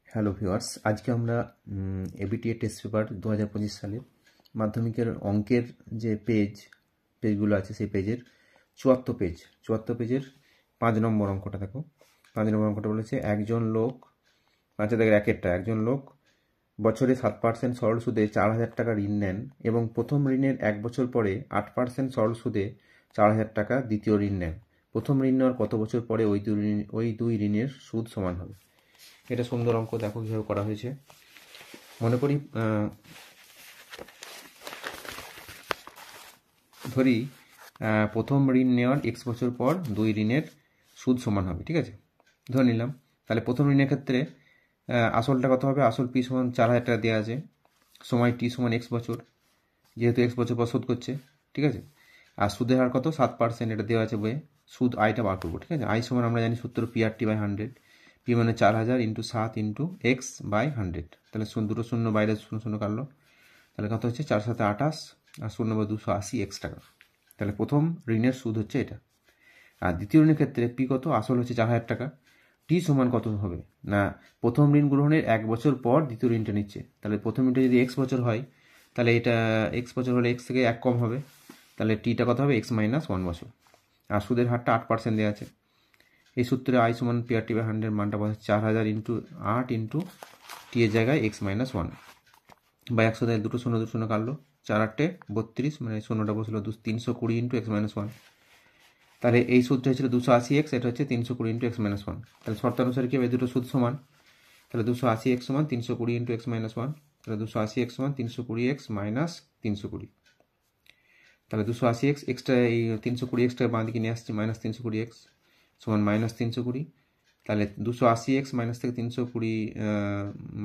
Hello viewers, আজকে আমরা ABTA test paper 2025 সালের মাধ্যমিকের অঙ্কের যে পেজগুলো আছে সেই পেজের 74 পেজের 5 নম্বর অঙ্কটা দেখো। 5 নম্বর অঙ্কটা বলেছে একজন লোক, পাঁচের দাগের একেরটা, একজন লোক বছরে 7% সরল সুদে 4,000 টাকা ঋণ নেন এবং প্রথম ঋণের 1 বছর পরে 8% সরল সুদে 4,000 টাকা দ্বিতীয় ঋণ নেন। প্রথম ঋণ নেওয়ার কত বছর পরে ওই দুই ঋণের সুদ সমান হবে? এটা সুন্দর অঙ্ক, দেখো কীভাবে করা হয়েছে। মনে করি ধরি প্রথম ঋণ নেওয়ার x বছর পর দুই ঋণের সুদ সমান হবে, ঠিক আছে, ধরে নিলাম। তাহলে প্রথম ঋণের ক্ষেত্রে আসলটা কত হবে? আসল পি সমান 4,000 টাকা দেওয়া আছে, সময় টি সমান x বছর, যেহেতু x বছর পর শোধ করছে, ঠিক আছে। আর সুদের হার কত? 7%, এটা দেওয়া আছে বইয়ে। সুদ আইটা বার করবো, ঠিক আছে। আই সমান আমরা জানি সূত্র PRT/100, পি মানে 4,000 × 7 × x/100। তাহলে দুটো শূন্য বাইরে শূন্য শূন্য কাটলো, তাহলে কত হচ্ছে? 4 × 7 = 28 আর 0/280 x টাকা। তাহলে প্রথম ঋণের সুদ হচ্ছে এটা। আর দ্বিতীয় ঋণের ক্ষেত্রে পি কত? আসল হচ্ছে 4,000 টাকা, টি সমান কত হবে না, প্রথম ঋণ গ্রহণের 1 বছর পর দ্বিতীয় ঋণটা নিচ্ছে। তাহলে প্রথম ঋণটা যদি x বছর হয়, তাহলে এটা x বছর হলে x থেকে 1 কম হবে, তাহলে টিটা কত হবে? x - 1 বছর। আর সুদের হারটা 8% দেওয়া আছে। এই সূত্রে আই সমান PRT/100 মানটা বসে 4,000 × 8 × টি এর জায়গায় x - 1 বা 100 দেয়, দুটো শূন্য দুটো শূন্য কাটলো, 4 × 8 = 32, মানে শূন্যটা বসলো 320 × x - 1। তাহলে এই সূত্রটা হচ্ছিল 280x, এটা হচ্ছে 320 × x - 1। তাহলে শর্তানুসারে কি হবে? দুটো সুদ সমান, তাহলে 280x সমান 320 × x - 1, তাহলে 280x সমান 320x - 320। তাহলে 280x, এক্সট্রা এই 320x বাঁ দিকে নিয়ে আসছে, -320x সমান -320। তাহলে 280x মাইনাস থেকে 320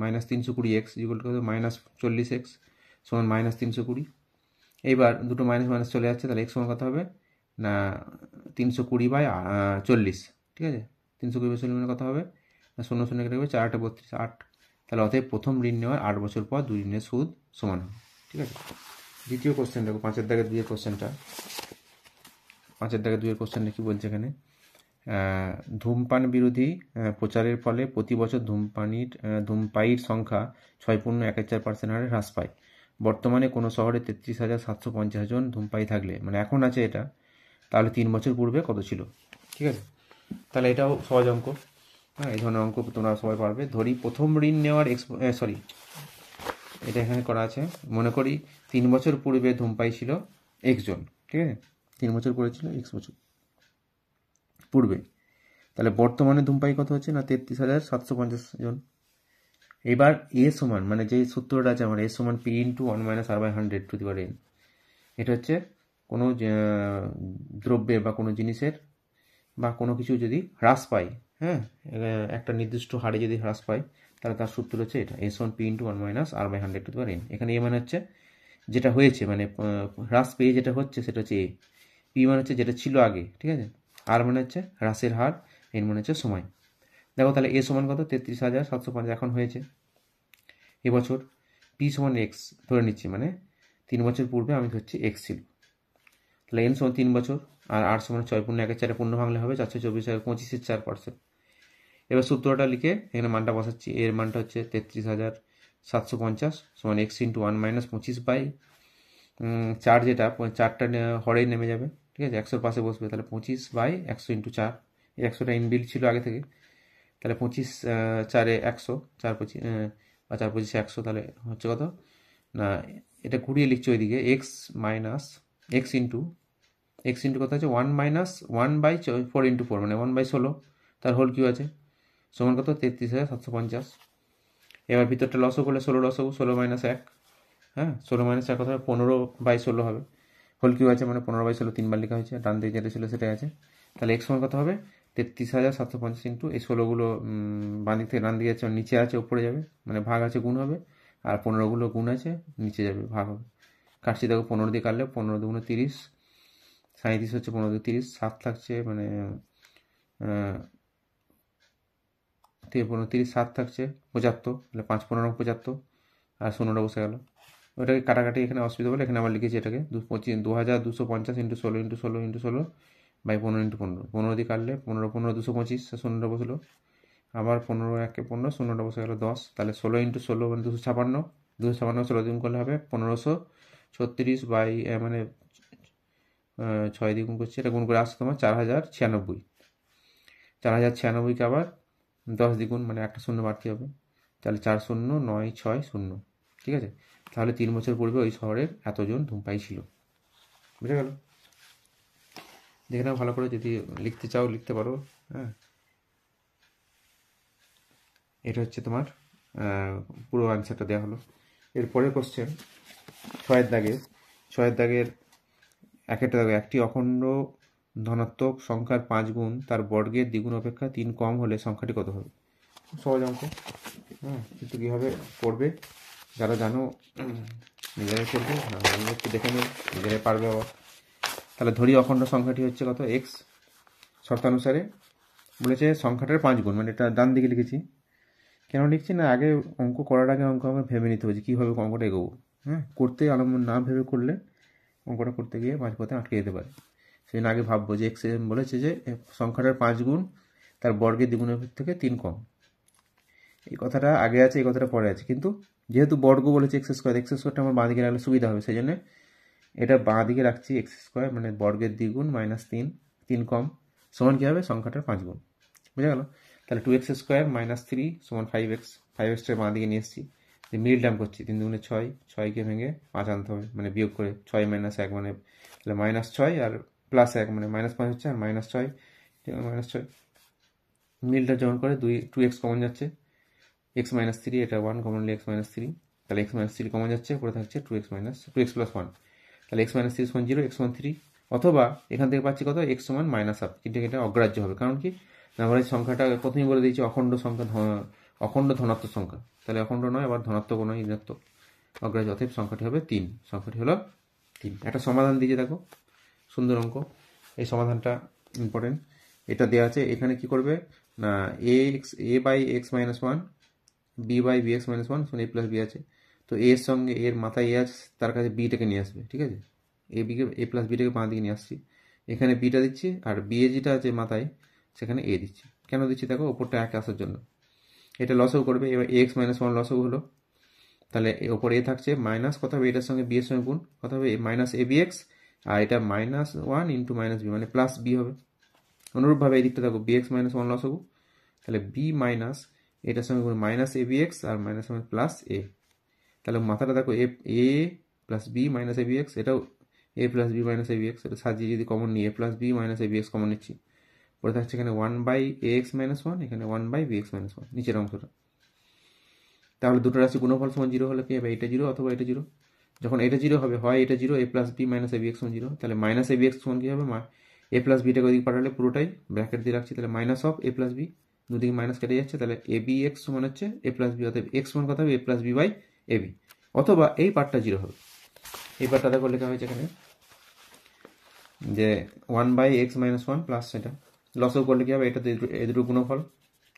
-320x ইকুয়াল টু -40x সমান -320। এইবার দুটো মাইনাস মাইনাস চলে যাচ্ছে, তাহলে x সমান কত হবে না 320/40, ঠিক আছে। 320/40 মানে কত হবে না, শূন্য শূন্য কেটে হবে, 4 × 8 = 32, 8। তাহলে অতএব প্রথম ঋণ নেওয়ার 8 বছর পর দুই ঋণের সুদ সমান হবে, ঠিক আছে। দ্বিতীয় কোশ্চেন দেখো, 5-এর দাগের 2-এর কোশ্চেনটা। 5-এর দাগের 2-এর কোশ্চেনটা কি বলছে এখানে? ধূমপান বিরোধী প্রচারের ফলে প্রতি বছর ধূমপায়ীর সংখ্যা 6.14% হারে হ্রাস পায়। বর্তমানে কোনো শহরে 33,750 জন ধূমপায়ী থাকলে, মানে এখন আছে এটা, তাহলে 3 বছর পূর্বে কত ছিল? ঠিক আছে, তাহলে এটাও সহজ অঙ্ক। হ্যাঁ, এই ধরনের অঙ্ক তোমরা সবাই পারবে। ধরি প্রথম ঋণ নেওয়ার এটা এখানে করা আছে। মনে করি 3 বছর পূর্বে ধূমপায়ী ছিল x জন, ঠিক আছে, 3 বছর পরে ছিল x বছর পূর্বে। তাহলে বর্তমানে ধূমপায়ী কত হচ্ছে না 33,750 জন। এবার এ সমান, মানে যে সূত্রটা আছে আমার, এ সমান p × 1 - r/100 এটা হচ্ছে কোনো দ্রব্যের বা কোনো জিনিসের বা কোনো কিছু যদি হ্রাস পায়, হ্যাঁ, একটা নির্দিষ্ট হারে যদি হ্রাস পায়, তাহলে তার সূত্র হচ্ছে এটা, এ সমান p × 1 - r/100। এখানে এ মানে হচ্ছে যেটা হয়েছে, মানে হ্রাস পেয়ে যেটা হচ্ছে সেটা হচ্ছে এ, পি মানে হচ্ছে যেটা ছিল আগে, ঠিক আছে, আর মানে হচ্ছে হ্রাসের হার, এর মানে হচ্ছে সময়। দেখো তাহলে এ সমান কত? 33,750 এখন হয়েছে এবছর। পি সমান এক্স ধরে নিচ্ছি, মানে 3 বছর পূর্বে আমি ধরছি এক্স ছিল। তাহলে এন সমান 3 বছর, আর আর সমান 6.14 পূর্ণ ভাঙলে হবে 424/25 4%। এবার সূত্রটা লিখে এখানে মানটা বসাচ্ছি। এর মানটা হচ্ছে 33,750 সমান x × 1 - 25/4, যেটা 4টা হরেই নেমে যাবে, ঠিক আছে, 100-র পাশে বসবে, তাহলে 25/100 × 4। এই 100টা ইনবিল্ট ছিল আগে থেকে, তাহলে 25 4 100, 4 25 বা 4 25 100, তাহলে হচ্ছে কত না, এটা ঘুরিয়ে লিখছি ওইদিকে, x ইন্টু কত আছে 1 - 1/4 × 4, মানে 1/16, তার হোল কিউ আছে, সমান কত 33,750। এবার ভিতরটা লসও করলে 16 লসও, 16 - 1, হ্যাঁ, 16 - 1 কত হবে 15/16 হবে, হোল কিউ আছে, মানে 15/16 3বার লেখা হয়েছে, ডান দিকে যেটা ছিল সেটাই আছে। তাহলে x সমান কত হবে 33,750 ইন্টু এই 16গুলো বাঁ দিক থেকে ডান দিকে আছে, নিচে আছে উপরে যাবে, মানে ভাগ আছে গুণ হবে, আর 15গুলো গুণ আছে নিচে যাবে ভাগ হবে। কাটছি দেখো, 15 দিয়ে কাটলে 15 × 2 = 30, 37 হচ্ছে 15 × 30, 7 থাকছে, মানে 15 30 7 থাকছে 75, তাহলে 5 15 75, আর 0টা বসে গেল। ওটাকে কাটাকাটি এখানে অসুবিধা বলে এখানে আবার লিখেছি এটাকে 2250 × 16 × 16 × 16 বাই 15 × 15, 15 দিয়ে কাটলে 15 15 225, 0টা বসলো, আবার 15 একে 15, শূন্যটা বসে গেল 10, তাহলে 16 ইন্টু 16 মানে 256, 256 16 দ্বিগুণ করলে হবে 1536 বাই মানে 6 দ্বিগুণ করছে, এটা গুণ করে আসছে তোমার 4096। 4096কে আবার 10 দ্বিগুণ মানে একটা শূন্য বাড়তে হবে, তাহলে 409660। ঠিক আছে, তাহলে 3 বছর পূর্বে ওই শহরের এতজন ধূমপায়ী ছিল। বুঝে গেল? দেখে নাও ভালো করে, যদি লিখতে চাও লিখতে পারো। হ্যাঁ, এটা হচ্ছে তোমার পুরো অ্যান্সারটা দেওয়া হলো। এরপরের কোশ্চেন 6 দাগের একটা দেখো, একটি অখণ্ড ধনাত্মক সংখ্যার 5 গুণ তার বর্গের দ্বিগুণ অপেক্ষা 3 কম হলে সংখ্যাটি কত হবে? খুব সহজ অঙ্ক। হ্যাঁ, কিন্তু কীভাবে করবে যারা জানো নিজেরাই করবে, আমি একটু দেখে নেব, নিজেরাই পারবে আবার। তাহলে ধরি অখণ্ড সংখ্যাটি হচ্ছে কত, এক্স। শর্তানুসারে বলেছে সংখ্যাটার 5 গুণ, মানে এটা ডান দিকে লিখেছি। কেন লিখছি না, আগে অঙ্ক করার আগে অঙ্ক আমরা ভেবে নিতে হবে যে কীভাবে অঙ্কটা এগোবো। হ্যাঁ, করতে আরম্ভ না ভেবে করলে অঙ্কটা করতে গিয়ে মাঝপথে আটকে যেতে পারে। সেই জন্য আগে ভাববো যে এক্স বলেছে যে সংখ্যাটার 5 গুণ তার বর্গের দ্বিগুণের থেকে 3 কম। এই কথাটা আগে আছে, এই কথাটা পরে আছে, কিন্তু যেহেতু বর্গ বলেছে এক্স স্কোয়ারটা আমার বাঁ দিকে রাখলে সুবিধা হবে, সেই জন্য এটা বাঁ দিকে রাখছি। এক্স স্কোয়ার মানে বর্গের দ্বিগুণ মাইনাস 3 কম সমান কী হবে, সংখ্যাটার 5 গুণ। বুঝা গেল? তাহলে 2x স্কোয়ার মাইনাস 3 সমান 5x। 5xটা বাঁ দিকে নিয়ে এসেছি, মিডল টার্ম করছি, 3 দুগুণে 6, 6কে ভেঙে 5 আনতে হবে, মানে বিয়োগ করে 6 মাইনাস 1 মানে তাহলে মাইনাস 6 আর প্লাস 1 মানে মাইনাস 5 হচ্ছে, আর মাইনাস 6 -6 মিলটা যখন করে 2x কমন যাচ্ছে, x মাইনাস 3 এটা 1 কমনলি x মাইনাস 3, তাহলে x মাইনাস 3 কমন যাচ্ছে, পরে থাকছে 2x প্লাস 1, তাহলে x মাইনাস 3 সমান 0, x সমান 3। অথবা এখান থেকে পাচ্ছি কত, x সমান মাইনাস হাফ, কিন্তু এটা অগ্রাহ্য হবে, কারণ কি না আমরা সংখ্যাটা প্রথমেই বলে দিয়েছি অখণ্ড সংখ্যা, অখণ্ড ধনাত্মক সংখ্যা, তাহলে অখণ্ড নয়, আবার ধনাত্মক নয়, ঋণাত্মক, অগ্রাহ্য, অতএব সংখ্যাটি হবে 3। সংখ্যাটি হলো 3। একটা সমাধান দিয়েছে দেখো, সুন্দর অঙ্ক। এই সমাধানটা ইম্পর্টেন্ট। এটা দেওয়া আছে, এখানে কি করবে না, A by X minus 1 B by B X minus 1 A plus B আছে, তো এর সঙ্গে এর মাথায় এ আছে, তার কাছে বিটাকে নিয়ে আসবে। ঠিক আছে, এ প্লাস বিটাকে বাঁ দিকে নিয়ে আসছি, এখানে বিটা দিচ্ছি, আর বি এ যেটা আছে মাথায় সেখানে এ দিচ্ছি। কেন দিচ্ছি দেখো, ওপরটা এক আসার জন্য। এটা লসও করবে, এবার এক্স মাইনাস 1 লসও হলো, তাহলে ওপর এ থাকছে মাইনাস কত হবে, এটার সঙ্গে বি এর সঙ্গে গুণ কত হবে, মাইনাস এ বি এক্স, আর এটা মাইনাস 1 ইন্টু মাইনাস বি মানে প্লাস বি হবে। অনুরূপভাবে এই দিকটা দেখো, বি এক্স মাইনাস 1 লস হবো, তাহলে বি মাইনাস এটার সঙ্গে গুণ মাইনাস এ বি এক্স আর মাইনাস প্লাস এ, তাহলে মাথাটা দেখো এ প্লাস বি মাইনাস এ বি এক্স, এটাও এ প্লাস বি মাইনাস এ বি এক্স, এটা সাজিয়ে যদি কমন নিই এ প্লাস বি মাইনাস এ বি এক্স কমন নিচ্ছি, পরে থাকছে এখানে 1 বাই এ এক্স মাইনাস 1, এখানে 1 বাই বি এক্স মাইনাস 1 নিচের অংশটা। তাহলে দুটো রাশি গুণফল সমান 0 হলে কি হবে, এটা 0 অথবা এটা 0। যখন এটা 0 হবে, হয় এটা 0 এ প্লাস বি মাইনাস এ বি এক্স সমান 0, তাহলে মাইনাস এ বি এক্স সমান কী হবে, এ প্লাস বিটাকে ওইদিকে পাঠালে পুরোটাই ব্র্যাকেট দিয়ে রাখছি, তাহলে minus of A plus B, দুদিকে মাইনাস কেটে যাচ্ছে, তাহলে এ বি এক্স সমান হচ্ছে এ প্লাস বি, অতএব এক্স সমান কত হবে, A plus B by A B, অথবা এই পার্টটা 0 হবে। এই পার্টটা দেখো লেখা হয়েছে এখানে যে 1 বাই এক্স মাইনাস 1 প্লাস, সেটা লসও করলে কী হবে, এটা এই দুটো গুণফল।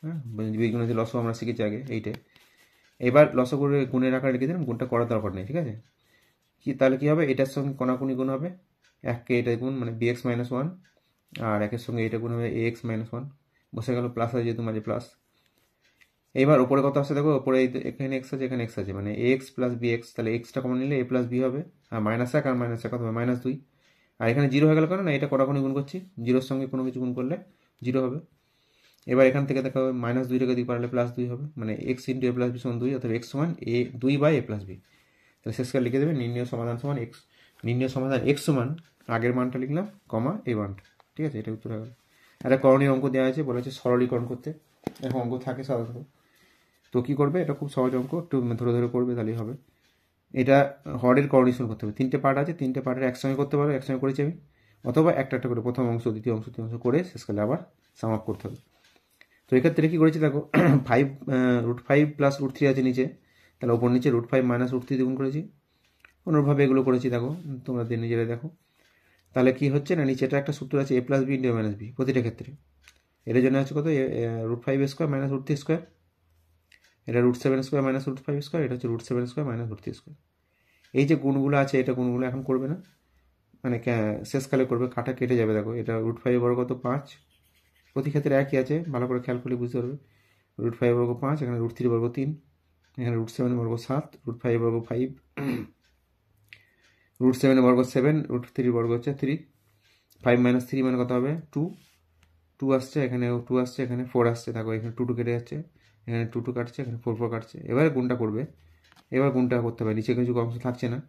হ্যাঁ, বীজগণিতে লসও আমরা শিখেছি আগে এইটাই। এবার লসও করে গুণের আকারে লিখে দিলাম, গুণটা করার দরকার নেই। ঠিক আছে, কি তাহলে কী হবে, এটার সঙ্গে কোনাকুনি গুণ হবে, এককে এটা গুণ মানে বি এক্স মাইনাস 1, আর একের সঙ্গে এটা গুণ হবে এ এক্স মাইনাস 1, বসে গেল প্লাস আছে যেহেতু মাঝে প্লাস। এবার ওপরে কত আসছে দেখো, ওপরে এখানে এক্স আছে, এখানে এক্স আছে, মানে এ এক্স প্লাস বি এক্স, তাহলে এক্সটা কমন নিলে এ প্লাস বি হবে, আর মাইনাস 1 আর মাইনাস 1 কত হবে, মাইনাস 2, আর এখানে 0 হয়ে গেল, কারণ এটা কোনাকুনি গুণ করছি, 0-র সঙ্গে কোনো কিছু গুণ করলে 0 হবে। এবার এখান থেকে দেখা হবে মাইনাস 2টাকে দিকে পারলে প্লাস 2 হবে, মানে এক্স ইন্টু এ প্লাস বি সমান 2, অথবা এক্স সমান এ 2 বাই এ প্লাস বি। তাহলে শেষকাল লিখে দেবে নির্ণয় সমাধান সমান এক্স, নির্ণয় সমাধান এক্স সমান আগের মানটা লিখলাম কমা এই মানটা। ঠিক আছে, এটা উত্তর হয়ে গেল। একটা করণীয় অঙ্ক দেওয়া আছে, বলেছে সরলীকরণ করতে, এখন অঙ্ক থাকে সাধারণত, তো কী করবে, এটা খুব সহজ অঙ্ক, একটু ধরে ধরে করবে তাহলেই হবে। এটা হরের করণীয় করতে হবে, 3টে পার্ট আছে, 3টে পার্টের একসঙ্গে করতে পারো, একসঙ্গে করেছি আমি, অথবা একটা একটা করে প্রথম অংশ দ্বিতীয় অংশ তৃতীয় অংশ করে শেষকালে আবার সাম আপ করতে হবে। তো এক্ষেত্রে কী করেছি দেখো, 5 √5 প্লাস √3 আছে নিচে, তাহলে ওপর নিচে √5 মাইনাস √3 দ্বিগুণ করেছি। অনুরূপভাবে এগুলো করেছি, দেখো তোমরা নিজেরা দেখো। তাহলে কি হচ্ছে না, নিচেটা একটা সূত্র আছে এ প্লাস বি ইন্টু এ মাইনাস বি, প্রতিটা ক্ষেত্রে এটার জন্য আছে কত, √5 স্কোয়ার মাইনাস √3 স্কোয়ার, এটা √7 স্কোয়ার মাইনাস √5 স্কোয়ার, এটা হচ্ছে √7 স্কোয়ার মাইনাস √3 স্কোয়ার। এই যে গুণগুলো আছে, এটা গুণগুলো এখন করবে না, মানে শেষকালে করবে, কাটা কেটে যাবে। দেখো এটা √5 বড় কত 5, প্রতি ক্ষেত্রে একই আছে, ভালো করে খেয়াল করলে বুঝতে পারবে। √5 বর্গ 5, এখানে √3 বর্গ 3, এখানে √7 বর্গ 7, √5 বর্গ 5, √7 বর্গ 7, √3 বর্গ হচ্ছে 3, 5 - 3 মানে কত হবে 2, 2 আসছে, এখানে 2 আসছে, এখানে 4 আসছে, দেখো এখানে 2 2 কেটে যাচ্ছে, এখানে 2 2 কাটছে, এখানে 4 4 কাটছে। এবারে গুণটা করবে, এবার গুণটা করতে হবে, নিচে কিছু অংশ থাকছে না,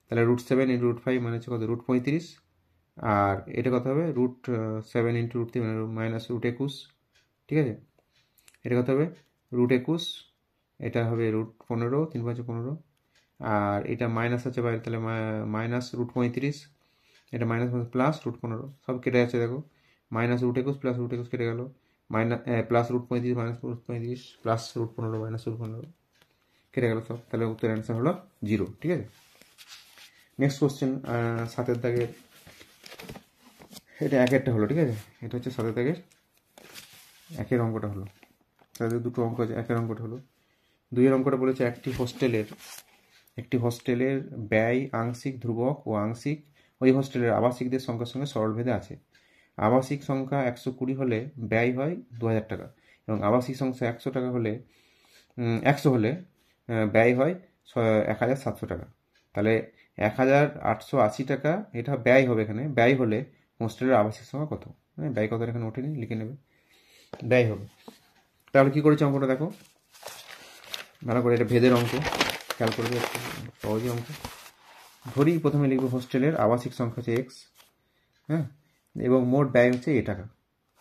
তাহলে √7 × √5 মানে হচ্ছে কত √35, আর এটা কত হবে √7 × √3 মানে -√21, ঠিক আছে। এটা কত হবে √21, এটা হবে √15, 3 5 15, আর এটা মাইনাস আছে বাইরে, তাহলে -√35, এটা মাইনাস প্লাস √15, সব কেটে যাচ্ছে, দেখো -√21 প্লাস √21 কেটে গেল, প্লাস √35 মাইনাস √35 প্লাস √15 মাইনাস √15 কেটে গেল সব, তাহলে উত্তর অ্যান্সার হলো 0, ঠিক আছে। নেক্সট কোশ্চেন 7 দাগের, এটা 1-এরটা হলো, ঠিক আছে। এটা হচ্ছে 7 দাগের 1-এর অঙ্কটা হলো, তাদের দুটো অঙ্ক আছে, 1-এর অঙ্কটা হলো। 2-এর অঙ্কটা বলেছে একটি হোস্টেলের ব্যয় আংশিক ধ্রুবক ও আংশিক ওই হোস্টেলের আবাসিকদের সংখ্যার সঙ্গে সরলভেদে আছে। আবাসিক সংখ্যা 120 হলে ব্যয় হয় 2000 টাকা, এবং আবাসিক সংখ্যা 100 টাকা হলে 100 হলে ব্যয় হয় 1700 টাকা। তাহলে 1880 টাকা এটা ব্যয় হবে, এখানে ব্যয় হলে হোস্টেলের আবাসিক সংখ্যা কত, ব্যয় কত এখানে ওঠেনি, লিখে নেবে ব্যয় হবে। তাহলে কী করেছে অঙ্কটা দেখো ভালো করে, এটা ভেদের অঙ্ক, খেয়াল করবে, সহজই অঙ্ক। ধরি প্রথমে লিখবো হোস্টেলের আবাসিক সংখ্যা হচ্ছে x, হ্যাঁ, এবং মোট ব্যয় হচ্ছে টাকা।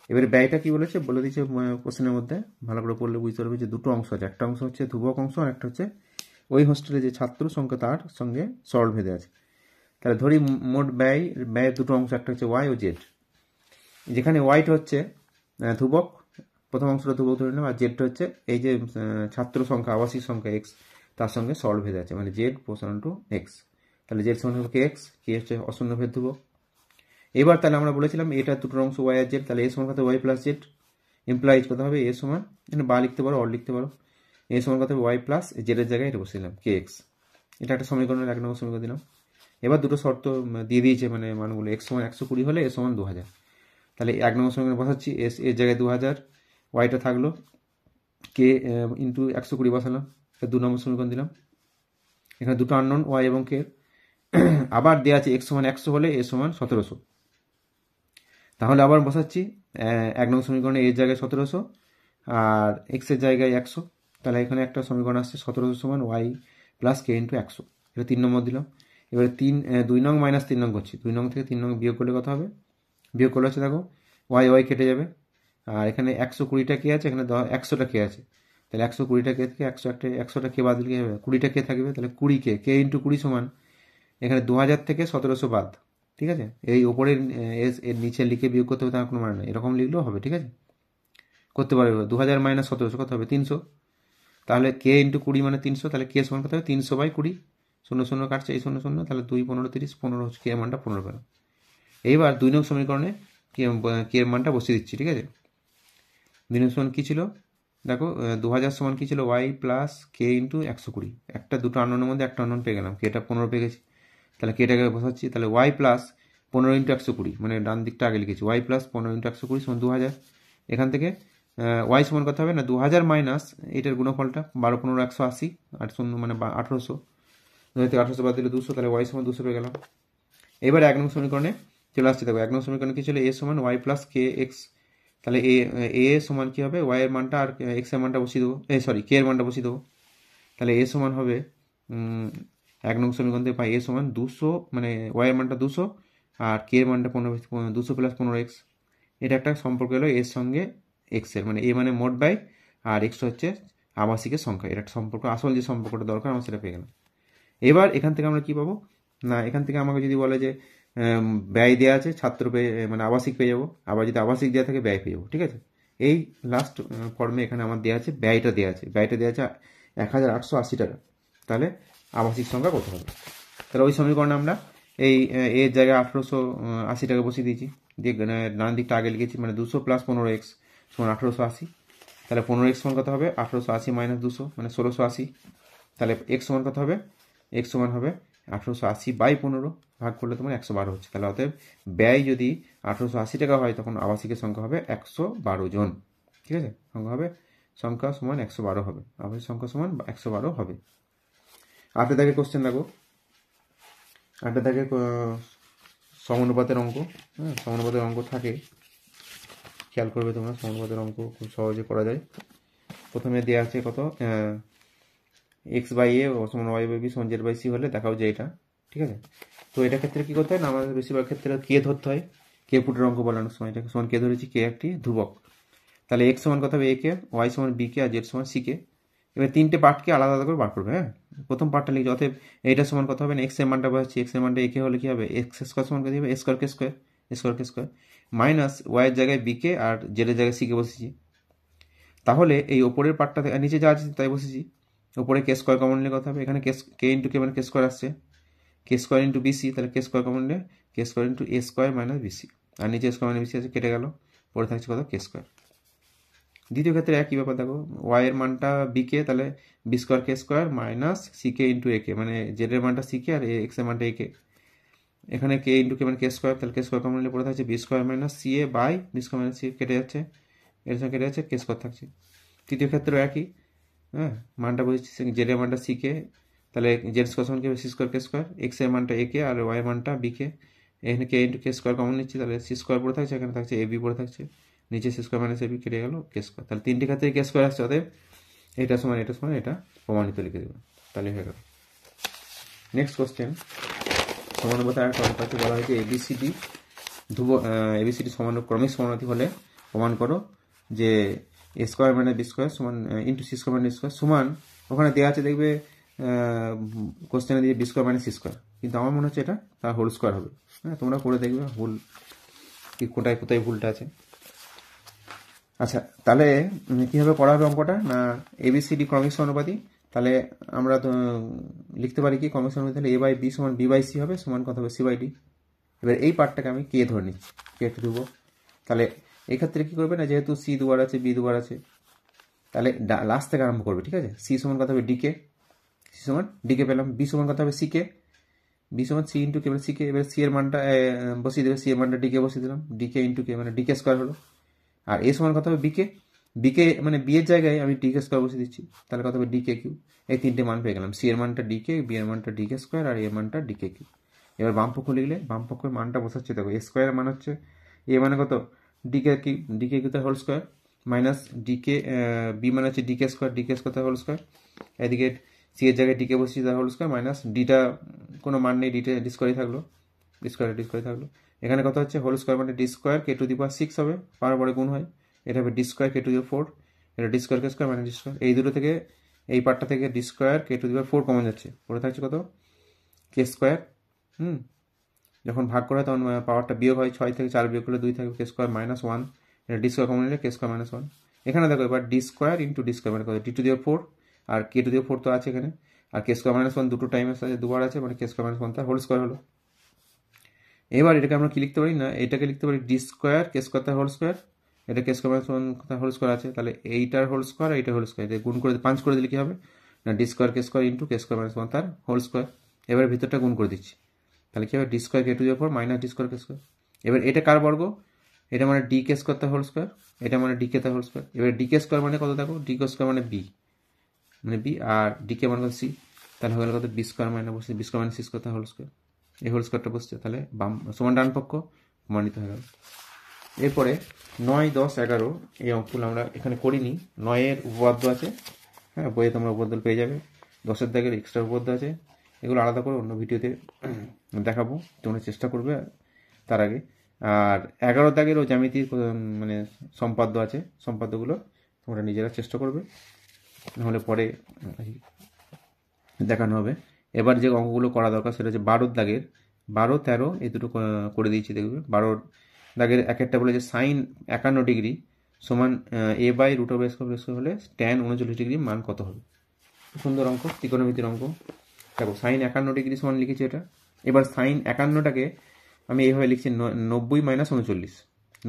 এবারে ব্যয়টা কি বলেছে বলে দিচ্ছে কোশ্চেনের মধ্যে, ভালো করে পড়লে বুঝতে পারবে যে দুটো অংশ আছে, একটা অংশ হচ্ছে ধ্রুবক অংশ আর একটা হচ্ছে ওই হোস্টেলে যে ছাত্র সংখ্যা তার সঙ্গে সরলভেদে আছে। তাহলে ধরি মোট ব্যয়ের দুটো অংশ, একটা হচ্ছে y ও z, যেখানে yটা হচ্ছে ধ্রুবক, প্রথম অংশটা ধ্রুবক ধরে নিলাম, আর জেডটা হচ্ছে এই যে ছাত্র সংখ্যা আবাসিক সংখ্যা x তার সঙ্গে সরলভেদে আছে, মানে z প্রপোর্শনাল টু x। তাহলে z সমান হবে kx, k হচ্ছে অশূন্যভেদ ধ্রুবক। এবার তাহলে আমরা বলেছিলাম এটা দুটো অংশ y আর z, তাহলে a সমান কত y প্লাস z, ইমপ্লাইজ কত হবে a সমান, এখানে বা লিখতে পারো অর লিখতে পারো, a সমান কত হবে y প্লাস z এর জায়গায় এটা বসে দিলাম kx। এটা একটা সমীকরণের 1 নম্বর সমীকরণ দিলাম। এবার দুটো শর্ত দিয়ে দিয়েছে, মানে মানগুলো x সমান 120 হলে a সমান 2000, তাহলে 1 নম্বর সমীকরণে বসাচ্ছি, এর জায়গায় 2000, ওয়াইটা থাকলো, কে ইন্টু 120 বসালাম, 2 নম্বর সমীকরণ দিলাম। এখানে দুটো আননোন ওয়াই এবং কে, আবার দেওয়া আছে x সমান 100 হলে a সমান 1700, তাহলে আবার বসাচ্ছি 1 নম্বর সমীকরণে এর জায়গায় 1700 আর x এর জায়গায় 100, তাহলে এখানে একটা সমীকরণ আসছে 1700 সমান ওয়াই প্লাস কে ইন্টু 100, এটা 3 নম্বর দিলাম। এবারে 2 নং মাইনাস 3 নং করছি, 2 নং থেকে 3 নং বিয়োগ করলে কত হবে, বিয়োগ করলে হচ্ছে দেখো ওয়াই কেটে যাবে, আর এখানে 120টা কে আছে, এখানে 100টা কে আছে, তাহলে 120টা কে থেকে 100টা কে বাদ দিলে কি হবে, 20টা কে থাকবে, তাহলে 20 কে ইন্টু 20 সমান এখানে 2000 থেকে 1700 বাদ, ঠিক আছে। এই ওপরের এর নিচে লিখে বিয়োগ করতে হবে তার কোনো মানে নেই, এরকম লিখলেও হবে, ঠিক আছে, করতে পারবে। 2000 মাইনাস 1700 কত হবে 300, তাহলে কে ইন্টু 20 মানে 300, তাহলে কে সমান কত হবে 300/20, 0 0 কাটছে, এই 0 0, তাহলে 2 15 30, 15 হচ্ছে কে মানটা 15 পেলাম। এইবার 2 নং সমীকরণে কে মানটা বসিয়ে দিচ্ছি, ঠিক আছে। 2 নং সমান কী ছিল দেখো, 2000 সমান কী ছিল ওয়াই প্লাস কে ইন্টু 120, একটা দুটো আননোনের মধ্যে একটা আননোন পেয়ে গেলাম, কেটা 15 পেয়ে গেছি, তাহলে কেটাকে বসাচ্ছি, তাহলে ওয়াই প্লাস 15 ইন্টু 120, মানে ডান দিকটা আগে লিখেছি, ওয়াই প্লাস 15 ইন্টু 120 সমান 2000। এখান থেকে ওয়াই সমান কত হবে না 2000 মাইনাস এটার গুণফলটা 12 15 180, 8 মানে 1800, 2 থেকে 1800 বাদ দিলে 200, তাহলে ওয়াই সমান 200 পেয়ে গেলাম। এবার 1 নং সমীকরণে চলে আসছে, দেখো 1 নং সমীকরণে কী ছিল, এ সমান ওয়াই প্লাস কে এক্স, তাহলে এ সমান কী হবে, ওয়াই এর মানটা আর এক্স এর মানটা বসিয়ে দেবো, কে এর মানটা বসিয়ে দেবো, তাহলে এ সমান হবে 1 নং সমীকরণ থেকে পাই এ সমান 200, মানে ওয়াই এর মানটা 200 আর কে এর মানটা 200 প্লাস 15x, এটা একটা সম্পর্ক হলো এর সঙ্গে এক্স এর, মানে এ মানে মোট ব্যয় আর এক্স হচ্ছে আবাসিকের সংখ্যা, এটা একটা সম্পর্ক, আসল যে সম্পর্কটা দরকার আমার সেটা পেয়ে গেলাম। এবার এখান থেকে আমরা কী পাবো না, এখান থেকে আমাকে যদি বলে যে ব্যয় দেওয়া আছে ছাত্র পেয়ে, মানে আবাসিক পেয়ে যাবো, আবার যদি আবাসিক দেওয়া থাকে ব্যয় পেয়ে যাবো, ঠিক আছে। এই লাস্ট ফর্মে এখানে আমার দেওয়া আছে ব্যয়টা দেওয়া আছে 1880 টাকা, তাহলে আবাসিক সংখ্যা কত হবে, তাহলে ওই সমীকরণে আমরা এই এর জায়গায় 1880 টাকা বসিয়ে দিয়েছি, দিয়ে ডান দিকটা আগে লিখেছি, মানে 200 প্লাস 15x সমান 1880, তাহলে 15x সমান কত হবে 1880 মাইনাস 200 মানে 1680, তাহলে x সমান কত হবে, x সমান হবে 1880/15, ভাগ করলে তোমার 112 হচ্ছে, তাহলে অতএব ব্যয় যদি 1880 টাকা হয় তখন আবাসিকের সংখ্যা হবে 112 জন, ঠিক আছে, সংখ্যা হবে সংখ্যা সমান 112 হবে, আবাসিক সংখ্যা সমান 112 হবে। 8 দাগের কোশ্চেন দেখো, 8 দাগের সমানুপাতের অঙ্ক। হ্যাঁ, সমানুপাতের অঙ্ক থাকে, খেয়াল করবে তোমরা, সমানুপাতের অঙ্ক খুব সহজে করা যায়। প্রথমে দেওয়া আছে কত, x/a সমান y/b সমান z/c হলে দেখাও যে এটা, ঠিক আছে। তো এটা ক্ষেত্রে কি করতে হয় না, আমাদের বেশিরভাগ ক্ষেত্রে কে ধরতে হয়, কে ফুটের অঙ্ক বলানোর সময় এটাকে সমান কে ধরেছি, কে একটি ধ্রুবক। তাহলে x সমান কত হবে a কে, y সমান b কে, আর z সমান c কে। এবার তিনটে পার্টকে আলাদা আলাদা করে বার করবে। হ্যাঁ, প্রথম পার্টটা লিখছে, অতএব এইটা সমান কত হবে না, x এর মানটা বসাচ্ছি, x এর মানটা a কে হলে কি হবে, x স্কোয়ার সমান কত হবে, a square K square, minus y এর জায়গায় b কে আর z এর জায়গায় c কে বসেছি। তাহলে এই ওপরের পার্টটা নিচে যা আছে তাই বসেছি, ওপরে কে স্কোয়ার কমন নিলে কত হবে, এখানে কে ইন্টু কে মানে কে স্কোয়ার আসছে, কে স্কোয়ার ইন্টু বিসি, তাহলে কে স্কোয়ার কমন নিলে কে স্কোয়ার ইন্টু এ স্কোয়ার মাইনাস বিসি, আর নিচে স্কোয়ার মাইনাস বিসি আছে, কেটে গেল, পরে থাকছে কত, কে স্কোয়ার। দ্বিতীয় ক্ষেত্রে একই ব্যাপার দেখো, ওয়াই এর মানটা বি কে, তাহলে বি স্কোয়ার কে square minus C K into এ কে, মানে জেড এর মানটা সি কে আর এক্স এর মানটা এ কে। এখানে কে ইন্টু কে মানে কে স্কোয়ার, তাহলে কে স্কোয়ার কমন নিলে পরে থাকছে B square minus C A by B square minus C, কেটে যাচ্ছে, এর সঙ্গে কেটে যাচ্ছে, কে স্কোয়ার থাকছে। তৃতীয় ক্ষেত্রেও একই, হ্যাঁ, মানটা বসেছি, জেড এর মানটা সি কে, তাহলে জেড স্কোয়ার সমান কে সি স্কোয়ার কে স্কোয়ার, এক্স এর মানটা এ কে আর ওয়াই এর মানটা বি কে। এখানে কে ইন্টু কে স্কোয়ার কমন নিচ্ছি, তাহলে সি স্কোয়ার পড়ে থাকছে, এখানে থাকছে এ বি পড়ে থাকছে, নিচে C square minus A B, কেটে গেল, কে স্কোয়ার। তাহলে তিনটি ক্ষেত্রে কে স্কোয়ার আসছে, অতএব এটা সমান এটা প্রমাণিত লিখে দেবে, তাহলে হয়ে গেল। নেক্সট কোশ্চেন, সমানুপাতের একটা অঙ্ক আছে, বলা হয়েছে এবিসিডি এবিসিডি ক্রমিক সমানুপাতি হলে প্রমাণ করো যে এ স্কোয়ার মানে বি স্কোয়ার সমান ইন্টু সি স্কোয়ার মানে স্কোয়ার সমান, ওখানে দেওয়া আছে দেখবে কোশ্চেনে দিয়ে বি স্কোয়ার মানে সি স্কোয়ার, কিন্তু আমার মনে হচ্ছে এটা তার হোল স্কোয়ার হবে। হ্যাঁ, তোমরা করে দেখবে ভুল কি, কোথায় কোথায় ভুলটা আছে। আচ্ছা, তাহলে কীভাবে করা হবে অঙ্কটা না, এবিসিডি ক্রমিক সমানুপাতি, তাহলে আমরা তো লিখতে পারি কি ক্রমিক সমানুপাতি, তাহলে a/b সমান b/c হবে, সমান কত হবে c/d। এবার এই পার্টটাকে আমি কে ধরে নিচ্ছি, কে একটু দেবো। তাহলে এই ক্ষেত্রে কী করবে না, যেহেতু সি দুবার আছে বি দুবার আছে, তাহলে লাস্ট থেকে আরম্ভ করবে, ঠিক আছে। সি সমান কত হবে ডিকে, সি সমান ডিকে পেলাম, বি সমান কত হবে সিকে, বি সমান সি ইন্টু কে মানে সিকে। এবার সি এর মানটা বসিয়ে দেবে, সি এর মানটা ডিকে বসিয়ে দিলাম, ডিকে ইন্টু কে মানে ডিকে স্কোয়ার হলো। আর এ সমান কত হবে বিকে, বিকে মানে বি এর জায়গায় আমি ডিকে স্কোয়ার বসিয়ে দিচ্ছি, তাহলে কত হবে ডিকে কিউ। এই তিনটে মান পেয়ে গেলাম, সি এর মানটা ডিকে, বি এর মানটা ডিকে স্কোয়ার আর এর মানটা ডিকে কিউ। এবার বাম পক্ষ লিখলে বাম পক্ষের মানটা বসাচ্ছে, দেখো এ স্কোয়ারের মান হচ্ছে এ মানে কত ডিকে কিউ, ডিকে কিউ তার whole square minus DK, B মানে হচ্ছে ডিকে স্কোয়ার তার হোল স্কোয়ার, এদিকে সি এর জায়গায় ডিকে বসিয়ে তার হোল স্কোয়ার মাইনাস ডিটা কোনো মান নেই, ডিটা ডি স্কোয়ারই থাকলো, ডি স্কোয়ারই থাকলো। এখানে কত হচ্ছে হোল স্কোয়ার মানে d square K to the power 6 হবে, পাওয়ার পরে গুণ হয়, এটা হবে D square K to the power 4, এটা ডি স্কোয়ার কে স্কোয়ার মানে ডি স্কোয়ার। এই দুটো থেকে এই পার্টটা থেকে d square K to the power 4 common যাচ্ছে, পরে থাকছে কত কে স্কোয়ার। যখন ভাগ করা হয় তখন পাওয়ারটা বিয়োগ হয়, 6 থেকে 4 বিয়োগ করলে 2 থাকবে, কে স্কোয়ার মাইনাস 1, এটা ডি স্কোয়ার কমন নিলে কে স্কোয়ার মাইনাস 1। এখানে দেখো এবার d square into d square মানে কত ডি টু দি পাওয়ার 4, আর কে টু দি পাওয়ার 4 তো আছে এখানে, আর কে স্কোয়ার মাইনাস 1 দুটো টাইম আছে, দুবার আছে, মানে কে স্কোয়ার মাইনাস 1 তার হোল স্কোয়ার হলো। এবার এটাকে আমরা কি লিখতে পারি না, এটাকে লিখতে পারি ডি স্কোয়ার কে স্কোয়ার তার হোল স্কোয়ার, এটা কে স্কোয়ার মাইনাস 1 তার হোল স্কোয়ার আছে, তাহলে এইটার হোল স্কোয়ার এইটার হোল স্কোয়ার, এটা গুণ করে 5 করে দিলে কি হবে না, ডি স্কোয়ার কে square into k square minus 1 তার হোল স্কোয়ার। এবার ভিতরটা গুণ করে দিচ্ছি, তাহলে কি হবে D square K to the power 4 minus D square K square. এবার এটা কার বর্গ, এটা মানে ডি কে স্কোয়ার তার হোল স্কোয়ার, এটা মানে ডি কে তার হোল স্কোয়ার। এবার ডি কে স্কোয়ার মানে কত দেখো, ডি কে স্কোয়ার মানে বি আর ডি কে মানে কত সি, তাহলে হয়ে গেল কত বি স্কোয়ার মাইনাস বসছে B square minus C square তার হোল স্কোয়ার, এই হোল স্কোয়ারটা বসছে, তাহলে বাম সমান ডান পক্ষ প্রমাণিত হয়ে গেল। এরপরে 9, 10, 11 এই অঙ্কগুলো আমরা এখানে করিনি, 9-এর উপপাদ্য আছে, হ্যাঁ বইয়ে তোমরা উপপাদ্য পেয়ে যাবে, 10-এর দাগের এক্সট্রা উপপাদ্য আছে, এগুলো আলাদা করে অন্য ভিডিওতে দেখাবো, তোমরা চেষ্টা করবে তার আগে। আর 11 দাগেরও জ্যামিতির মানে সম্পাদ্য আছে, সম্পাদ্যগুলো তোমরা নিজেরা চেষ্টা করবে, নাহলে পরে দেখানো হবে। এবার যে অঙ্কগুলো করা দরকার সেটা হচ্ছে 12 দাগের 12, 13 এই দুটো করে দিয়েছি, দেখবে 12 দাগের এক একটা বলে যে সাইন 51 ডিগ্রি সমান এ বাই রুট অফ স্কোয়ার হলে ট্যান 39 ডিগ্রি মান কত হবে। সুন্দর অঙ্ক, ত্রিকোণমিতির অঙ্ক। দেখো সাইন 51 ডিগ্রি সমান লিখেছি এটা। এবার সাইন 51টাকে আমি এইভাবে লিখছি 90 মাইনাস 39,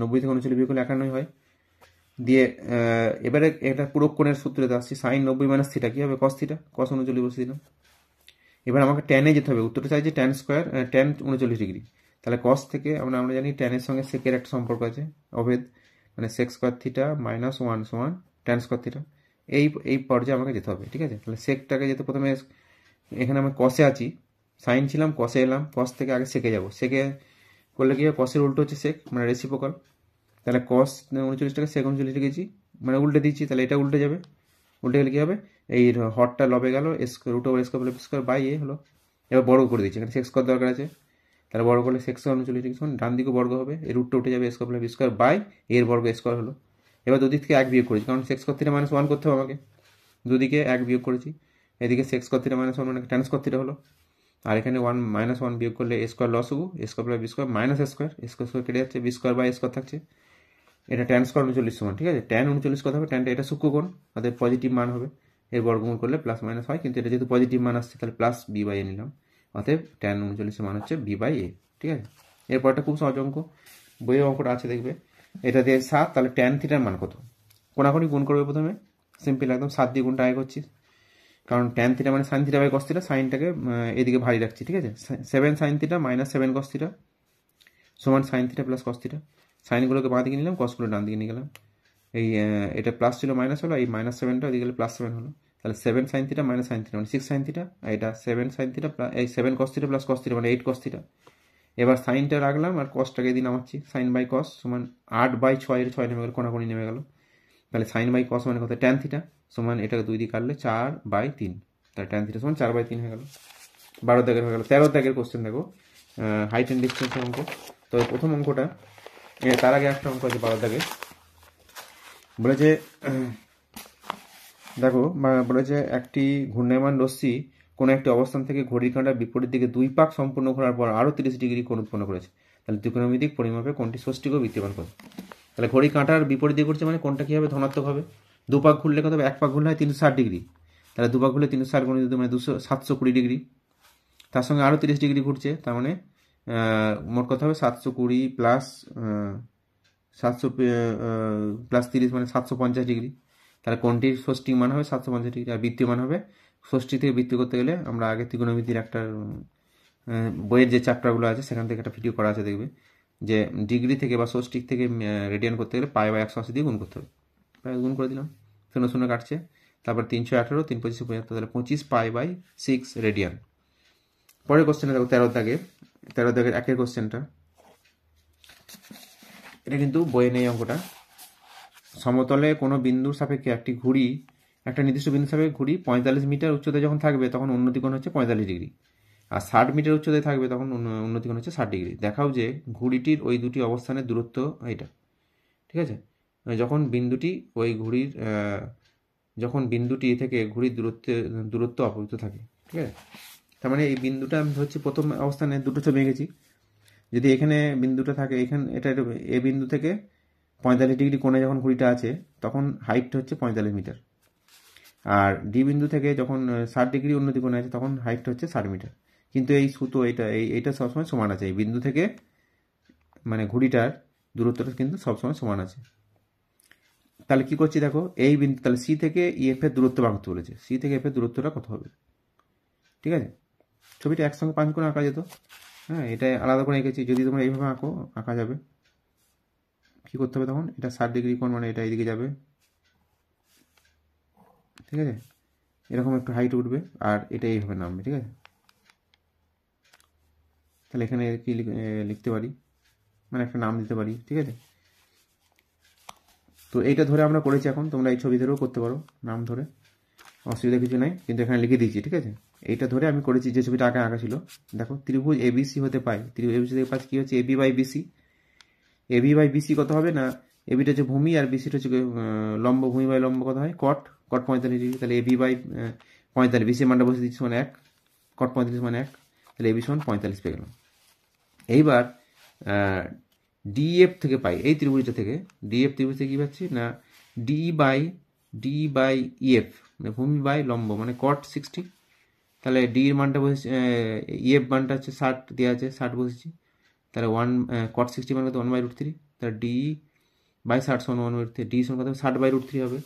90 থেকে 39 বিয়োগ করলে 51 হয়। দিয়ে এবারে এটা পুরো কোণের সূত্রতে আসছি, সাইন 90 মাইনাস থিটা কি হবে, কস থিটা, কস 39 বসে দিলাম। এবার আমাকে ট্যানে যেতে হবে, উত্তরটা চাইছে ট্যান স্কোয়ার, ট্যান 39 ডিগ্রি, তাহলে কস থেকে আমরা জানি ট্যানের সঙ্গে সেকের একটা সম্পর্ক আছে, অভেদ, মানে সেক স্কোয়ার থিটা মাইনাস 1 সমান ট্যান স্কোয়ার থিটা। এই পর্যায়ে আমাকে যেতে হবে, ঠিক আছে। তাহলে সেকটাকে যেতে প্রথমে এখানে আমি কসে আছি, সাইন ছিলাম, কসে এলাম, কস থেকে আগে সেকে যাব। সেকে করলে কি হয়, কসের উল্টো হচ্ছে সেক, মানে রেসিপ্রোকাল। তাহলে কস 39টাকে সেক 39 লিখেছি, মানে উল্টে দিচ্ছি, তাহলে এটা উল্টে যাবে। উল্টে গেলে কী হবে, এই হরটা লবে গেল, root over square plus square by a হলো। এবার বর্গ করে দিচ্ছি, এখানে সেক্স স্কোয়ার দরকার আছে, তাহলে বর্গ করলে সেক্স 39 ডান দিকে বর্গ হবে, এই রুটটা উঠে যাবে, স্কোয়ার প্লাস স্কোয়ার বাই এর বর্গ স্কোয়ার হলো। এবার দুদিক থেকে এক বিয়োগ করেছি, কারণ সেক্স স্কোয়ার থিটা মাইনাস 1 করতে হবে আমাকে, দুদিকে এক বিয়োগ করেছি। এদিকে সেক্স স্কোয়ার থিটা মাইনাস 1 মানে ট্যান স্কোয়ার থিটা হলো, আর এখানে 1 -1 বিয়োগ করলে এ স্কোয়ার লস হবো, square plus B square minus square, square কেটে যাচ্ছে, বি স্কোয়ার বাই স্কোয়ার থাকছে। এটা ট্যান স্কোয়ার 39 সমান, ঠিক আছে। ট্যান 39 কত হবে, ট্যানটা এটা সূক্ষ্মকোণ, তাদের পজিটিভ মান হবে, এর বর্গমূল করলে প্লাস মাইনাস হয়, কিন্তু এটা যেহেতু পজিটিভ মান আসছে তাহলে প্লাস বি বাই এ নিলাম, অতএব ট্যান 39 মান হচ্ছে বি বাই এ, ঠিক আছে। এরপরটা খুব সহজ অঙ্ক, বইয়ের অঙ্কটা আছে দেখবে, এটা দিয়ে 7, তাহলে ট্যান থিটার মান কত, কোনাকুনি গুণ করবে প্রথমে, সিম্পল একদম 7 দিয়ে গুণটা আগে করছি, কারণ ট্যান থিটা মানে sine theta by cos theta, সাইনটাকে এদিকে ভারী রাখছি, ঠিক আছে। 7 sine theta minus 7 cos theta সমান sine theta plus cos theta, সাইনগুলোকে বাঁ দিকে নিলাম, কসগুলো ডান দিকে নিয়ে গেলাম, এই এটা প্লাস ছিল মাইনাস হলো, এই -7টা ওইদিকে গেলে +7 হলো, তাহলে 7 sine theta minus sine theta মানে 6 সাইন থিটা, এটা 7 সাইন থিটা এই 7 cos theta plus cos theta মানে 8 কস থিটা। এবার সাইনটা রাখলাম আর কসটাকে দিন নামাচ্ছি, সাইন বাই কস সমান 8/6 এর 6 নেমে গেল, কোনাকুনি নেমে গেল, তাহলে সাইন বাই কস মানে কত, ট্যান থিটা সমান এটাকে 2 দিয়ে কাটলে 4/3, তাহলে ট্যান থিটা সমান 4/3 হয়ে গেল। 12 দাগের হয়ে গেল। 13 দাগের কোশ্চেন দেখো, হাইট অ্যান্ড ডিস্টেন্সের অঙ্ক। তো প্রথম অঙ্কটা, তার আগে একটা অঙ্ক আছে 12 দাগে, বলেছে দেখো, বলেছে একটি ঘূর্ণায়মান রশ্মি কোনো একটি অবস্থান থেকে ঘড়ির কাঁটার বিপরীত দিকে 2 পাক সম্পূর্ণ করার পর আরও 30 ডিগ্রি কোণ উৎপন্ন করেছে, তাহলে ত্রিকোণমিতিক পরিমাপে কোণটি ষষ্ঠিক ও বৃত্তীয়মান করে। তাহলে ঘড়ি কাঁটার বিপরীত দিকে করছে মানে কোণটা কী হবে, ধনাত্মক হবে। 2 পাক ঘুরলে কত হবে, 1 পাক ঘুরলে হয় 360 ডিগ্রি, তাহলে 2 পাক ঘুরলে 360 গুণিত মানে 720 ডিগ্রি, তার সঙ্গে আরও 30 ডিগ্রি ঘুরছে, তার মানে মোট কথা হবে 720 প্লাস 700 প্লাস 30 মানে 750 ডিগ্রি, তাহলে কোণটির ষষ্ঠিক মান হবে 750 ডিগ্রি, আর বৃত্তীয় মান হবে, ষষ্ঠী থেকে বৃত্তীয় করতে গেলে আমরা আগে ত্রিকোণমিতির একটা বইয়ের যে চ্যাপ্টারগুলো আছে সেখান থেকে একটা ভিডিও করা আছে, দেখবে যে ডিগ্রি থেকে বা ষষ্ঠিক থেকে রেডিয়ান করতে গেলে পাই বা 180 দিয়ে গুণ করতে হবে, প্রায় গুণ করে দিলাম, 0 0 কাটছে, তারপর 318, 3 25 75, তাহলে 25 পাই/6 রেডিয়ান। পরের কোশ্চেনে দেখো 13 দাগের 1-এর কোশ্চেনটা, এটা কিন্তু বইয়ে নেই অঙ্কটা। সমতলে কোনো বিন্দুর সাপেক্ষে একটি ঘুড়ি, একটা নির্দিষ্ট বিন্দুর সাপেক্ষে ঘুড়ি 45 মিটার উচ্চতায় যখন থাকবে তখন উন্নতি কোণ হচ্ছে 45 ডিগ্রি, আর 60 মিটার উচ্চতায় থাকবে তখন উন্নতি কোণ হচ্ছে 60 ডিগ্রি। দেখাও যে ঘুড়িটির ওই দুটি অবস্থানের দূরত্ব এটা, ঠিক আছে। যখন বিন্দুটি ওই ঘুড়ির যখন বিন্দুটি থেকে ঘুড়ির দূরত্ব অপরিত থাকে, ঠিক আছে। তার মানে এই বিন্দুটা আমি ধরছি প্রথম অবস্থানে, দুটো ছবি এঁকেছি, যদি এখানে বিন্দুটা থাকে, এখানে এটা এ বিন্দু থেকে 45 ডিগ্রি কোণে যখন ঘুড়িটা আছে তখন হাইটটা হচ্ছে 45 মিটার, আর ডি বিন্দু থেকে যখন 60 ডিগ্রি উন্নতি কোণে আছে তখন হাইটটা হচ্ছে 60 মিটার, কিন্তু এই সুতো এইটা সবসময় সমান আছে, এই বিন্দু থেকে মানে ঘুড়িটার দূরত্বটা কিন্তু সবসময় সমান আছে। তাহলে কি করছি দেখো, এই বিন্দু, তাহলে সি থেকে ইএফ এর দূরত্ব বার করতে বলেছে, সি থেকে এফ এর দূরত্বটা কত হবে, ঠিক আছে। ছবিটা একসঙ্গে 5 কোণে আঁকা যেত, হ্যাঁ, এটা আলাদা করে এঁকেছি, যদি তোমরা এইভাবে আঁকা যাবে, কী করতে হবে তখন, এটা 60 ডিগ্রি কোণ মানে এটা এইদিকে যাবে, ঠিক আছে, এরকম একটু হাইট উঠবে, আর এটা এইভাবে নামবে, ঠিক আছে। তাহলে এখানে কি লিখতে পারি, মানে একটা নাম দিতে পারি, ঠিক আছে। তো এইটা ধরে আমরা করেছি, এখন তোমরা এই ছবি ধরেও করতে পারো নাম ধরে, অসুবিধা কিছু নাই, কিন্তু এখানে লিখে দিয়েছি, ঠিক আছে। এইটা ধরে আমি করেছি, যে ছবিটা আগে আঁকা ছিল, দেখো ত্রিভুজ এবিসি হতে পাই, ত্রিভুজ এবিসি থেকে পাচ্ছি কী হচ্ছে, AB by BC. AB by BC কত হবে না, এবিটা হচ্ছে ভূমি আর বিসিটা হচ্ছে লম্ব, ভূমি বাই লম্ব কত হয়, কট 45 ডিগ্রি, তাহলে এবি বাই 45, বিসি মানটা বসে দিচ্ছি মানে 1, কট 45 মানে 1, তাহলে এবি সমান 45 পেয়ে গেলাম। এইবার ডিএফ থেকে পাই, এই ত্রিভুজটা থেকে ডিএফ ত্রিভুজ থেকে কী পাচ্ছি না, ডি বাই ইএফ মানে ভূমি বাই লম্ব মানে কট 60, তাহলে ডি এর মানটা বসেছি, ইএফ মানটা হচ্ছে 60 দেওয়া আছে, 60 বসেছি, তাহলে কট 60 মানে কত 1/√3, তাহলে ডি বাই 60 সমান 1/√3, ডি সমান কত 60/√3 হবে,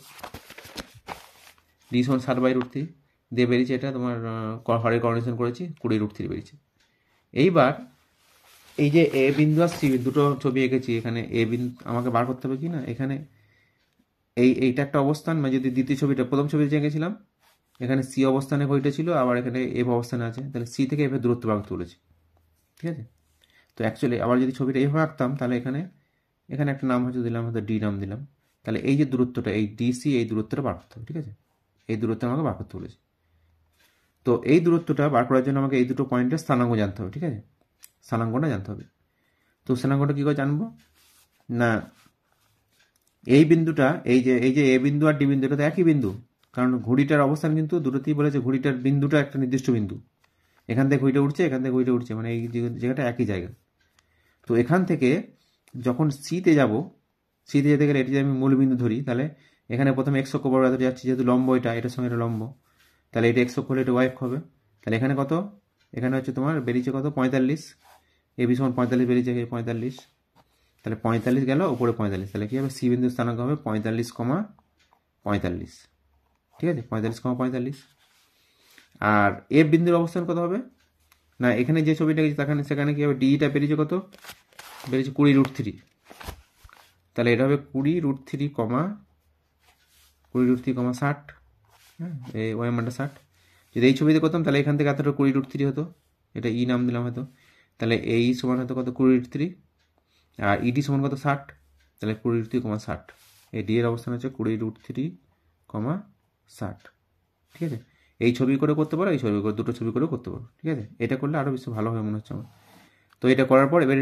ডি সমান 60/√3 দিয়ে বেরিয়েছে, এটা তোমার হরের কর্ডিনেশন করেছি 20√3 বেরিয়েছে। এইবার এই যে এ বিন্দু আর সি দুটো ছবি এঁকেছি, এখানে এ বিন্দু আমাকে বার করতে হবে কি না, এখানে এইটা একটা অবস্থান, মানে যদি দ্বিতীয় ছবিটা প্রথম ছবিতে এঁকেছিলাম, এখানে সি অবস্থানে ঘড়িটা ছিল, আবার এখানে এফ অবস্থানে আছে, তাহলে সি থেকে এফের দূরত্ব ভাগ তুলেছি, ঠিক আছে। তো অ্যাকচুয়ালি আবার যদি ছবিটা এভাবে আঁকতাম, তাহলে এখানে একটা নাম হয়তো দিলাম, হয়তো ডি নাম দিলাম, তাহলে এই যে দূরত্বটা, এই ডিসি, এই দূরত্বটা বার করতে হবে, ঠিক আছে। এই দূরত্ব আমাকে বার করতে বলেছে। তো এই দূরত্বটা বার করার জন্য আমাকে এই দুটো পয়েন্টের স্থানাঙ্ক জানতে হবে, ঠিক আছে। স্থানাঙ্কটা জানতে হবে। তো স্থানাঙ্কটা কী করে জানবো না, এই বিন্দুটা, এই যে এ বিন্দু আর ডি বিন্দু, এটা তো একই বিন্দু, কারণ ঘড়িটার অবস্থান কিন্তু দুটোতেই বলেছে ঘড়িটার বিন্দুটা একটা নির্দিষ্ট বিন্দু, এখান থেকে ঘড়িটা উঠছে, এখান থেকে ঘড়িটা উঠছে, মানে এই জায়গাটা একই জায়গা। তো এখান থেকে যখন সিতে যাব, সিতে যেতে গেলে এটি যদি আমি মূল বিন্দু ধরি, তাহলে এখানে প্রথমে এক্স অক্ষ বরাবর ধরে যাচ্ছি, যেহেতু লম্ব এটার সঙ্গে এটা লম্ব, তাহলে এটা এক্স অক্ষ হলে এটা ওয়াই অক্ষ হবে। তাহলে এখানে কত, এখানে হচ্ছে তোমার বেরিয়েছে কত, 45, এ বি সমান 45 বেরিয়েছে, 45, তাহলে 45 গেল উপরে 45, তাহলে কি হবে, সি বিন্দুর স্থানাঙ্ক হবে 45,45, ঠিক আছে, 45,45। আর এফ বিন্দুর অবস্থান কত হবে না, এখানে যে ছবিটা গেছে সেখানে কি হবে, ডিটা বেরিয়েছে কত, বেরিয়েছে 20√3, তাহলে এটা হবে 20√3, 20√3,60, হ্যাঁ, এই ওয়াই মানটা 60। যদি এই ছবিতে করতাম তাহলে এখান থেকে এতটা 20√3 হতো, এটা ই নাম দিলাম হয়তো, তাহলে এই সমান হতো কত, 20√3, আর ইডি সমান কত, 60, তাহলে 20√3,60, এই ডি এর অবস্থান হচ্ছে 20√3,60, ঠিক আছে। এই ছবি করে করতে পারো, এই ছবি করে, দুটো ছবি করেও করতে পারো, ঠিক আছে। এটা করলে আরও বেশি ভালো হবে মনে হচ্ছে আমার। তো এটা করার পর এবার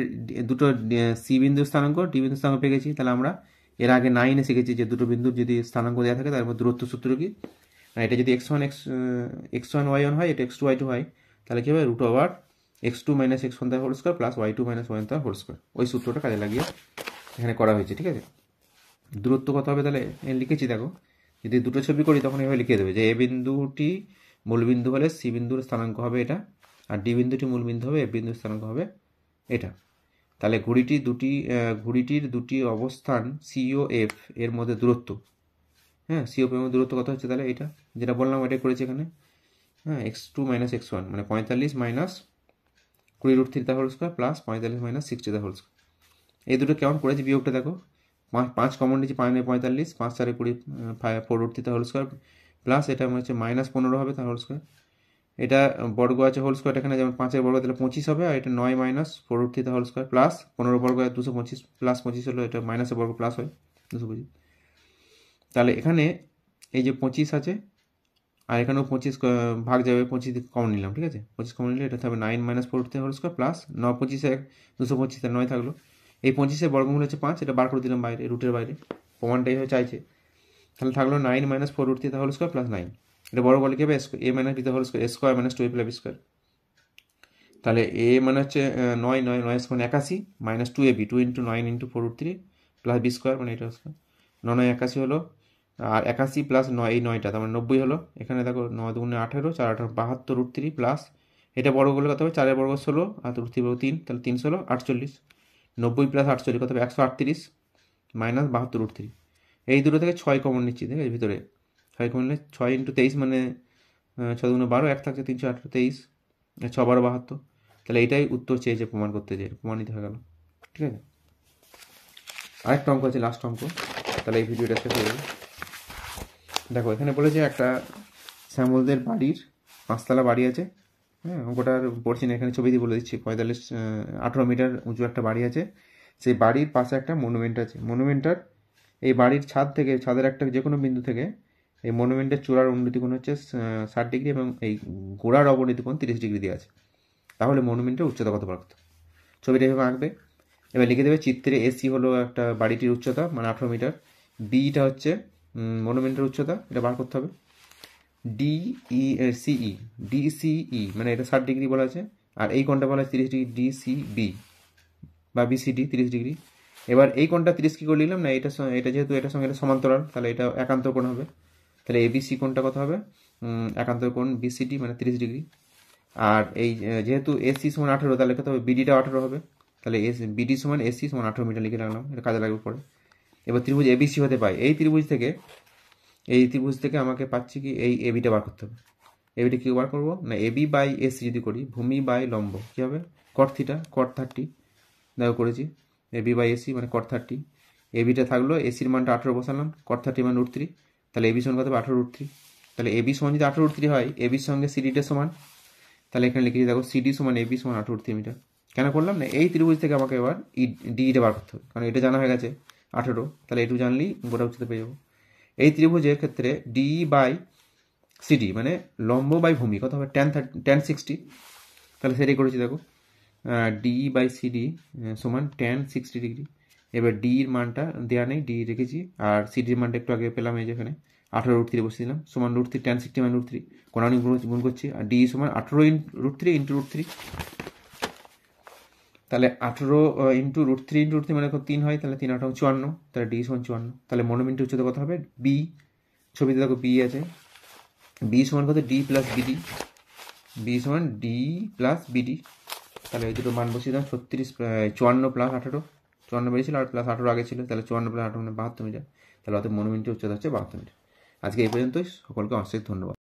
দুটো সি বিন্দুর স্থানাঙ্ক, ডি বিন্দুর স্থানাঙ্ক পেয়ে গেছি। তাহলে আমরা এর আগে 9-এ শিখেছি যে দুটো বিন্দুর যদি স্থানাঙ্ক দেওয়া থাকে তার মধ্যে দূরত্ব সূত্র কি, এটা যদি x1 y1 হয়, এটা x2 y2 হয়, তাহলে কি হবে, √x2 - x1 তার whole square plus y2 - y1 তার হোল স্কয়ার, ওই সূত্রটা কাজে লাগিয়ে এখানে করা হয়েছে, ঠিক আছে। দূরত্ব কত হবে, তাহলে লিখেছি দেখো, যদি দুটো ছবি করি তখন এভাবে লিখে দেবে যে এ বিন্দুটি মূলবিন্দু হলে সি বিন্দুর স্থানাঙ্ক হবে এটা, আর ডি বিন্দুটি মূলবিন্দু হবে, এফ বিন্দুর স্থানাঙ্ক হবে এটা। তাহলে ঘুড়িটির দুটি অবস্থান সি ও এফ এর মধ্যে দূরত্ব, হ্যাঁ, সি ও এফ এর মধ্যে দূরত্ব কত হচ্ছে, তাহলে এটা যেটা বললাম ওইটাই করেছি এখানে, হ্যাঁ, x2 - x1 মানে 45 মাইনাস 20√3 তার হোল স্কয়ার প্লাস 45 - 60 তার হোল স্কয়ার। এই দুটো কেমন করেছি বিয়োগটা দেখো, 5 কমন নিয়েছি, 5 - 45, 5 × 4 = 20, 4√3 তার হোল স্কয়ার প্লাস এটা হচ্ছে -15 হবে তার হোল স্কয়ার, এটা বর্গ আছে হোল স্কয়ার, এখানে যেমন 5-এর বর্গ দিলে 25 হবে, আর এটা 9 - 4√3 তার হোল স্কয়ার প্লাস 15 বর্গ 225 প্লাস 25 হলো, এটা মাইনাসের বর্গ প্লাস হয় 225। তাহলে এখানে এই যে 25 আছে, আর এখানেও 25 ভাগ যাবে, 25 কমন নিলাম, ঠিক আছে, 25 কমন নিলে এটা হবে 9 - 4√3 হোল স্কয়ার প্লাস 9 × 25 225, 9 থাকলো, এই 25-এর বর্গমূল হচ্ছে 5, এটা বার করে দিলাম বাইরে, রুটের বাইরে, প্রমাণটা এইভাবে চাইছে। তাহলে থাকলো 9 - 4√3 হোল স্কয়ার প্লাস 9, এটা বড় বলে কি হবে, a - b whole square, square - 2ab square. তাহলে a মানে হচ্ছে 9, 9 9 সমান 81 minus 2ab, 2 × 9 × 4√3 plus b square, মানে এটা স্কয়ার, 9 9 81 হলো, আর 81 প্লাস 9, এই 9টা তার মানে 90 হলো। এখানে দেখো 9 × 2 = 18, 4 × 8 = 72√3 প্লাস এটা বর্গ করলে কত হবে, 4-এর বর্গ 16 আর √3 বর্গ 3, তাহলে 3 16 48, 90 প্লাস 48 কত হবে, 138 মাইনাস 72√3। এই দুটো থেকে 6 কমন নিচ্ছি, ঠিক আছে, ভিতরে 6 কমন নিলে 6 × 23 মানে 6 × 12, 1 থাকছে 308, 23, 6 12 72, তাহলে এইটাই উত্তর চেয়েছে প্রমাণ করতে, যে প্রমাণিত হয়ে গেল, ঠিক আছে। আরেকটা অঙ্ক আছে, লাস্ট অঙ্ক, তাহলে এই ভিডিওটা শেষ হয়ে যাবে। দেখো এখানে বলেছে একটা শ্যামলদের বাড়ির 5তলা বাড়ি আছে, হ্যাঁ, অঙ্কটা পড়ছি না, এখানে ছবি দিয়ে বলে দিচ্ছি, 18 মিটার উঁচু একটা বাড়ি আছে, সেই বাড়ির পাশে একটা মনুমেন্ট আছে, মনুমেন্টার এই বাড়ির ছাদের একটা যে কোনো বিন্দু থেকে এই মনুমেন্টের চূড়ার উন্নতি কোণ হচ্ছে 60 ডিগ্রি এবং এই গোড়ার অবনতি কোণ 30 ডিগ্রি দেওয়া আছে, তাহলে মনুমেন্টের উচ্চতা কত পারত। ছবিটা এভাবে আঁকবে, এবার লিখে দেবে চিত্রে এসি হলো একটা বাড়িটির উচ্চতা মানে 18 মিটার, বিটা হচ্ছে মনুমেন্টের উচ্চতা, এটা বার করতে হবে, ডিসিই মানে এটা 60 ডিগ্রি বলা আছে, আর এই কোণটা বলা আছে 30 ডিগ্রি, ডিসিবি বা বিসিডি 30 ডিগ্রি। এবার এই কোণটা 30 কি করে নিলাম না, এটা যেহেতু এটার সঙ্গে এটা সমান্তরাল, তাহলে এটা একান্তর কোণ হবে, তাহলে এবিসি কোণটা কত হবে, একান্তর কোণ বিসিডি মানে 30 ডিগ্রি। আর এই যেহেতু এসি সমান 18, তাহলে কত হবে, বিডিটা 18 হবে, তাহলে বিডি সমান এসি সমান 18 মিটার লিখে রাখলাম, এটা কাজে লাগবে পরে। এবার ত্রিভুজ এবিসি হতে পাই, এই ত্রিভুজ থেকে আমাকে পাচ্ছি কি, এই এবিটা বার করতে হবে। এবিটা কি বার করবো না, এবি বাই এসি যদি করি, ভূমি বাই লম্ব কি হবে, cot θ, cot 30, দেখো করেছি, এবি বাই এসি মানে cot 30, এবিটা থাকলো, এসির মানটা 18 বসালাম, cot 30 মান √3, তাহলে এবি সমান কত হবে 18 √3। তাহলে এবি সমান যদি 18 √3 হয়, এবির সঙ্গে সিডিটা সমান, তাহলে এখানে লিখেছি দেখো সিডি সমান এবি সমান 18 মিটার। কেন করলাম না, এই ত্রিভুজ থেকে আমাকে এবার ডিটা বার করতে হবে, কারণ এটা জানা হয়ে গেছে 18, তাহলে এটু জানলেই গোটা উচ্চতা পেয়ে যাবো। এই ত্রিভুজের ক্ষেত্রে ডি বাই সিডি মানে লম্ব বাই ভূমি কত হবে tan 60, তাহলে সেটাই করেছি দেখো, ডি বাই সিডি সমান tan 60 ডিগ্রি। এবার ডির মানটা দেওয়া নেই, ডি রেখেছি, আর সিডির মানটা একটু আগে পেলাম এই যেখানে 18 √3 বসে দিলাম, সমান √3 tan 60 মান √3, কোণানুক গুণ করছি, আর ডি সমান 18 √3 × √3, তাহলে 18 × √3 মানে 3 হয়, তাহলে 3 8 54, তাহলে ডি সমান 54। তাহলে মনোমেন্টের উচ্চতা কত হবে, বি, ছবিতে দেখো বি আছে, বি সমান কত ডি প্লাস বিডি, বি সমান ডি প্লাস বিডি, তাহলে এই দুটো মান বসিয়ে দিলাম, 54 প্লাস 18, 54 বেরিয়েছিল আর প্লাস 18 আগে ছিল, তাহলে 54 প্লাস 18 মানে 72 মিটার। তাহলে অত মনোমেন্টের উচ্চতা হচ্ছে 72 মিটার। আজকে এই পর্যন্তই, সকলকে অশেষ ধন্যবাদ।